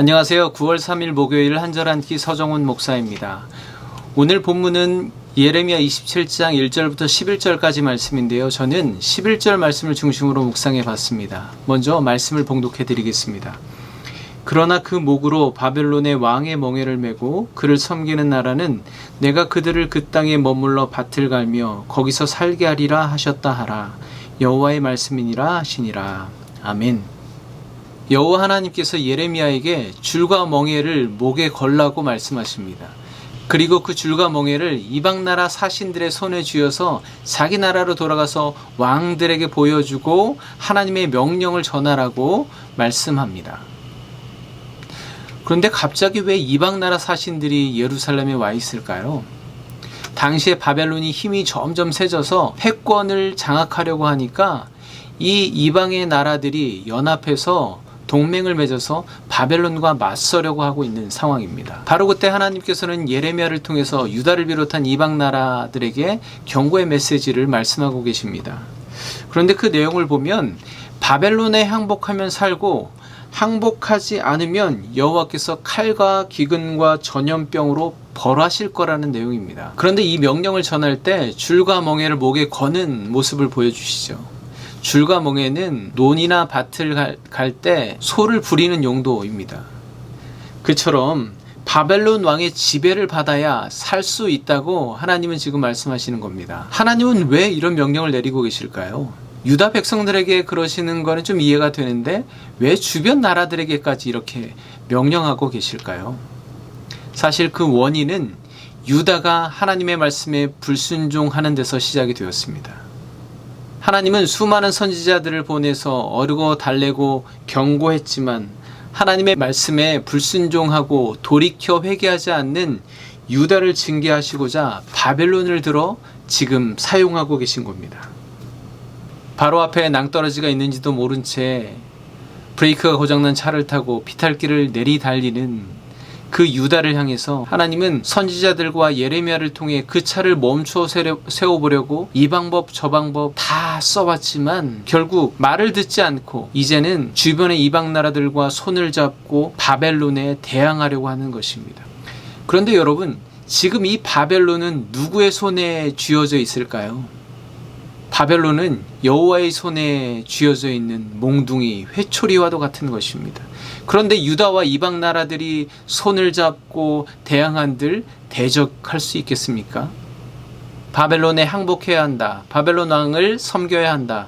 안녕하세요. 9월 3일 목요일 한절 한 끼 서정훈 목사입니다. 오늘 본문은 예레미야 27장 1절부터 11절까지 말씀인데요. 저는 11절 말씀을 중심으로 묵상해 봤습니다. 먼저 말씀을 봉독해 드리겠습니다. 그러나 그 목으로 바벨론의 왕의 멍에를 메고 그를 섬기는 나라는 내가 그들을 그 땅에 머물러 밭을 갈며 거기서 살게 하리라 하셨다 하라. 여호와의 말씀이니라 하시니라. 아멘. 여호와 하나님께서 예레미야에게 줄과 멍에를 목에 걸라고 말씀하십니다. 그리고 그 줄과 멍에를 이방 나라 사신들의 손에 쥐어서 자기 나라로 돌아가서 왕들에게 보여주고 하나님의 명령을 전하라고 말씀합니다. 그런데 갑자기 왜 이방 나라 사신들이 예루살렘에 와 있을까요? 당시에 바벨론이 힘이 점점 세져서 패권을 장악하려고 하니까 이 이방의 나라들이 연합해서 동맹을 맺어서 바벨론과 맞서려고 하고 있는 상황입니다. 바로 그때 하나님께서는 예레미야를 통해서 유다를 비롯한 이방 나라들에게 경고의 메시지를 말씀하고 계십니다. 그런데 그 내용을 보면 바벨론에 항복하면 살고 항복하지 않으면 여호와께서 칼과 기근과 전염병으로 벌하실 거라는 내용입니다. 그런데 이 명령을 전할 때 줄과 멍에를 목에 거는 모습을 보여주시죠. 줄과 멍에는 논이나 밭을 갈 때 소를 부리는 용도입니다. 그처럼 바벨론 왕의 지배를 받아야 살 수 있다고 하나님은 지금 말씀하시는 겁니다. 하나님은 왜 이런 명령을 내리고 계실까요? 유다 백성들에게 그러시는 거는 좀 이해가 되는데 왜 주변 나라들에게까지 이렇게 명령하고 계실까요? 사실 그 원인은 유다가 하나님의 말씀에 불순종하는 데서 시작이 되었습니다. 하나님은 수많은 선지자들을 보내서 어르고 달래고 경고했지만 하나님의 말씀에 불순종하고 돌이켜 회개하지 않는 유다를 징계하시고자 바벨론을 들어 지금 사용하고 계신 겁니다. 바로 앞에 낭떠러지가 있는지도 모른 채 브레이크가 고장난 차를 타고 비탈길을 내리달리는 그 유다를 향해서 하나님은 선지자들과 예레미야를 통해 그 차를 멈춰 세워보려고 이 방법 저 방법 다 써봤지만 결국 말을 듣지 않고 이제는 주변의 이방 나라들과 손을 잡고 바벨론에 대항하려고 하는 것입니다. 그런데 여러분, 지금 이 바벨론은 누구의 손에 쥐어져 있을까요? 바벨론은 여호와의 손에 쥐어져 있는 몽둥이 회초리와도 같은 것입니다. 그런데 유다와 이방 나라들이 손을 잡고 대항한들 대적할 수 있겠습니까? 바벨론에 항복해야 한다. 바벨론 왕을 섬겨야 한다.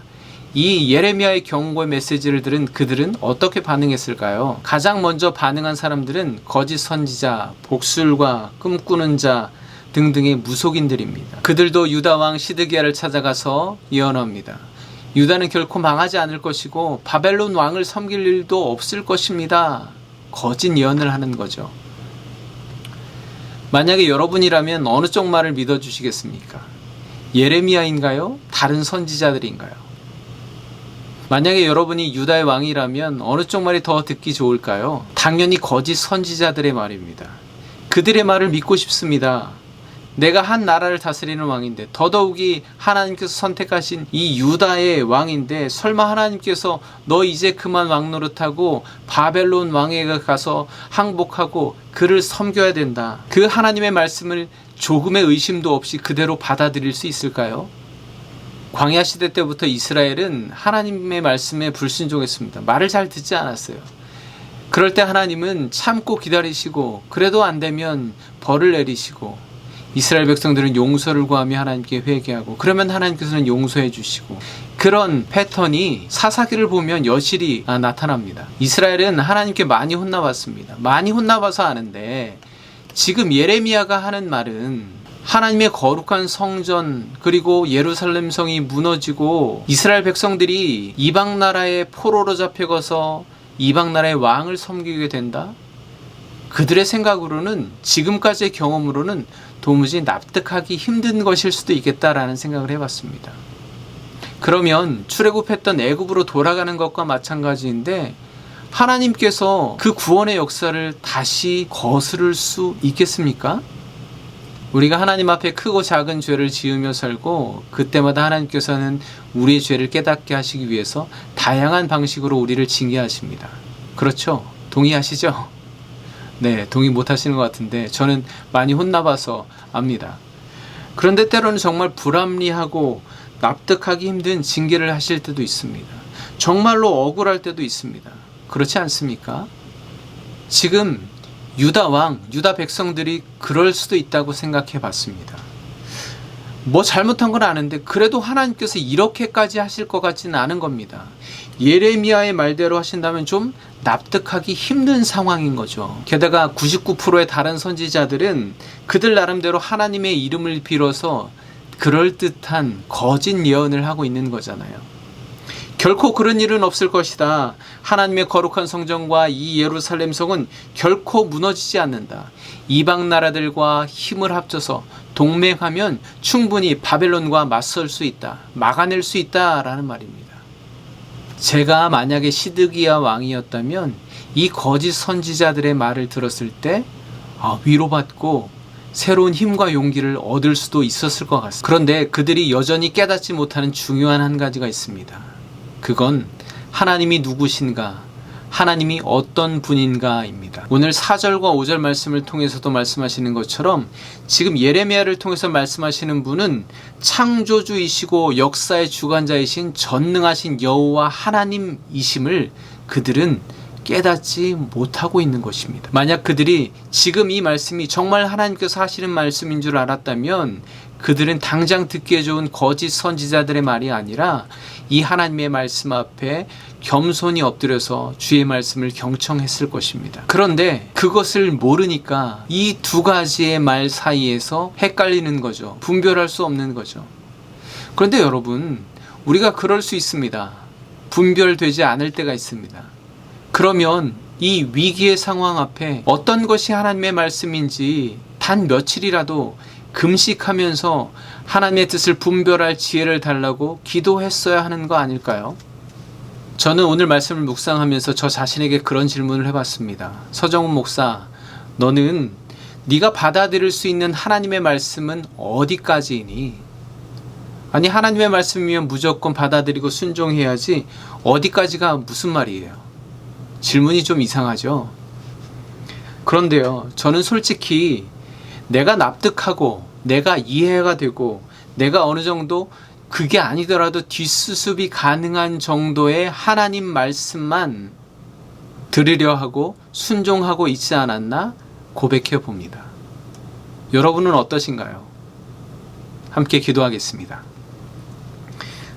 이 예레미야의 경고의 메시지를 들은 그들은 어떻게 반응했을까요? 가장 먼저 반응한 사람들은 거짓 선지자, 복술과 꿈꾸는 자 등등의 무속인들입니다. 그들도 유다 왕 시드기야를 찾아가서 예언합니다. 유다는 결코 망하지 않을 것이고 바벨론 왕을 섬길 일도 없을 것입니다. 거짓 예언을 하는 거죠. 만약에 여러분이라면 어느 쪽 말을 믿어주시겠습니까? 예레미야인가요? 다른 선지자들인가요? 만약에 여러분이 유다의 왕이라면 어느 쪽 말이 더 듣기 좋을까요? 당연히 거짓 선지자들의 말입니다. 그들의 말을 믿고 싶습니다. 내가 한 나라를 다스리는 왕인데 더더욱이 하나님께서 선택하신 이 유다의 왕인데 설마 하나님께서 너 이제 그만 왕 노릇하고 바벨론 왕에게 가서 항복하고 그를 섬겨야 된다. 그 하나님의 말씀을 조금의 의심도 없이 그대로 받아들일 수 있을까요? 광야 시대 때부터 이스라엘은 하나님의 말씀에 불순종했습니다. 말을 잘 듣지 않았어요. 그럴 때 하나님은 참고 기다리시고 그래도 안 되면 벌을 내리시고 이스라엘 백성들은 용서를 구하며 하나님께 회개하고 그러면 하나님께서는 용서해 주시고 그런 패턴이 사사기를 보면 여실히 나타납니다. 이스라엘은 하나님께 많이 혼나봤습니다. 많이 혼나봐서 아는데 지금 예레미야가 하는 말은 하나님의 거룩한 성전 그리고 예루살렘 성이 무너지고 이스라엘 백성들이 이방 나라의 포로로 잡혀가서 이방 나라의 왕을 섬기게 된다? 그들의 생각으로는 지금까지의 경험으로는 도무지 납득하기 힘든 것일 수도 있겠다라는 생각을 해봤습니다. 그러면 출애굽했던 애굽으로 돌아가는 것과 마찬가지인데 하나님께서 그 구원의 역사를 다시 거스를 수 있겠습니까? 우리가 하나님 앞에 크고 작은 죄를 지으며 살고 그때마다 하나님께서는 우리의 죄를 깨닫게 하시기 위해서 다양한 방식으로 우리를 징계하십니다. 그렇죠? 동의하시죠? 네, 동의 못 하시는 것 같은데 저는 많이 혼나봐서 압니다. 그런데 때로는 정말 불합리하고 납득하기 힘든 징계를 하실 때도 있습니다. 정말로 억울할 때도 있습니다. 그렇지 않습니까? 지금 유다 왕, 유다 백성들이 그럴 수도 있다고 생각해 봤습니다. 뭐 잘못한 건 아는데 그래도 하나님께서 이렇게까지 하실 것 같지는 않은 겁니다. 예레미야의 말대로 하신다면 좀 납득하기 힘든 상황인 거죠. 게다가 99%의 다른 선지자들은 그들 나름대로 하나님의 이름을 빌어서 그럴듯한 거짓 예언을 하고 있는 거잖아요. 결코 그런 일은 없을 것이다. 하나님의 거룩한 성전과 이 예루살렘 성은 결코 무너지지 않는다. 이방 나라들과 힘을 합쳐서 동맹하면 충분히 바벨론과 맞설 수 있다. 막아낼 수 있다라는 말입니다. 제가 만약에 시드기야 왕이었다면 이 거짓 선지자들의 말을 들었을 때 위로받고 새로운 힘과 용기를 얻을 수도 있었을 것 같습니다. 그런데 그들이 여전히 깨닫지 못하는 중요한 한 가지가 있습니다. 그건 하나님이 누구신가, 하나님이 어떤 분인가입니다. 오늘 4절과 5절 말씀을 통해서도 말씀하시는 것처럼 지금 예레미야를 통해서 말씀하시는 분은 창조주이시고 역사의 주관자이신 전능하신 여호와 하나님이심을 그들은 깨닫지 못하고 있는 것입니다. 만약 그들이 지금 이 말씀이 정말 하나님께서 하시는 말씀인 줄 알았다면 그들은 당장 듣기에 좋은 거짓 선지자들의 말이 아니라 이 하나님의 말씀 앞에 겸손히 엎드려서 주의 말씀을 경청했을 것입니다. 그런데 그것을 모르니까 이 두 가지의 말 사이에서 헷갈리는 거죠. 분별할 수 없는 거죠. 그런데 여러분, 우리가 그럴 수 있습니다. 분별되지 않을 때가 있습니다. 그러면 이 위기의 상황 앞에 어떤 것이 하나님의 말씀인지 단 며칠이라도 금식하면서 하나님의 뜻을 분별할 지혜를 달라고 기도했어야 하는 거 아닐까요? 저는 오늘 말씀을 묵상하면서 저 자신에게 그런 질문을 해봤습니다. 서정훈 목사, 너는 네가 받아들일 수 있는 하나님의 말씀은 어디까지이니? 아니, 하나님의 말씀이면 무조건 받아들이고 순종해야지 어디까지가 무슨 말이에요? 질문이 좀 이상하죠? 그런데요, 저는 솔직히 내가 납득하고 내가 이해가 되고 내가 어느 정도 그게 아니더라도 뒷수습이 가능한 정도의 하나님 말씀만 들으려 하고 순종하고 있지 않았나 고백해 봅니다. 여러분은 어떠신가요? 함께 기도하겠습니다.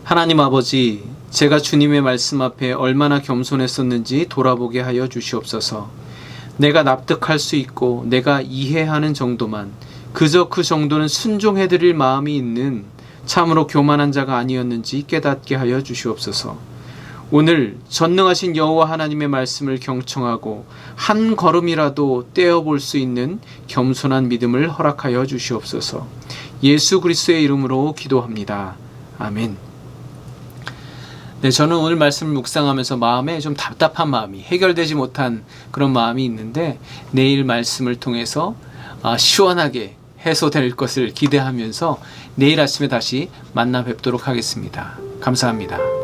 하나님 아버지, 제가 주님의 말씀 앞에 얼마나 겸손했었는지 돌아보게 하여 주시옵소서. 내가 납득할 수 있고 내가 이해하는 정도만, 그저 그 정도는 순종해드릴 마음이 있는 참으로 교만한 자가 아니었는지 깨닫게 하여 주시옵소서. 오늘 전능하신 여호와 하나님의 말씀을 경청하고 한 걸음이라도 떼어볼 수 있는 겸손한 믿음을 허락하여 주시옵소서. 예수 그리스도의 이름으로 기도합니다. 아멘. 네, 저는 오늘 말씀을 묵상하면서 마음에 좀 답답한 마음이, 해결되지 못한 그런 마음이 있는데 내일 말씀을 통해서 시원하게 해소될 것을 기대하면서 내일 아침에 다시 만나 뵙도록 하겠습니다. 감사합니다.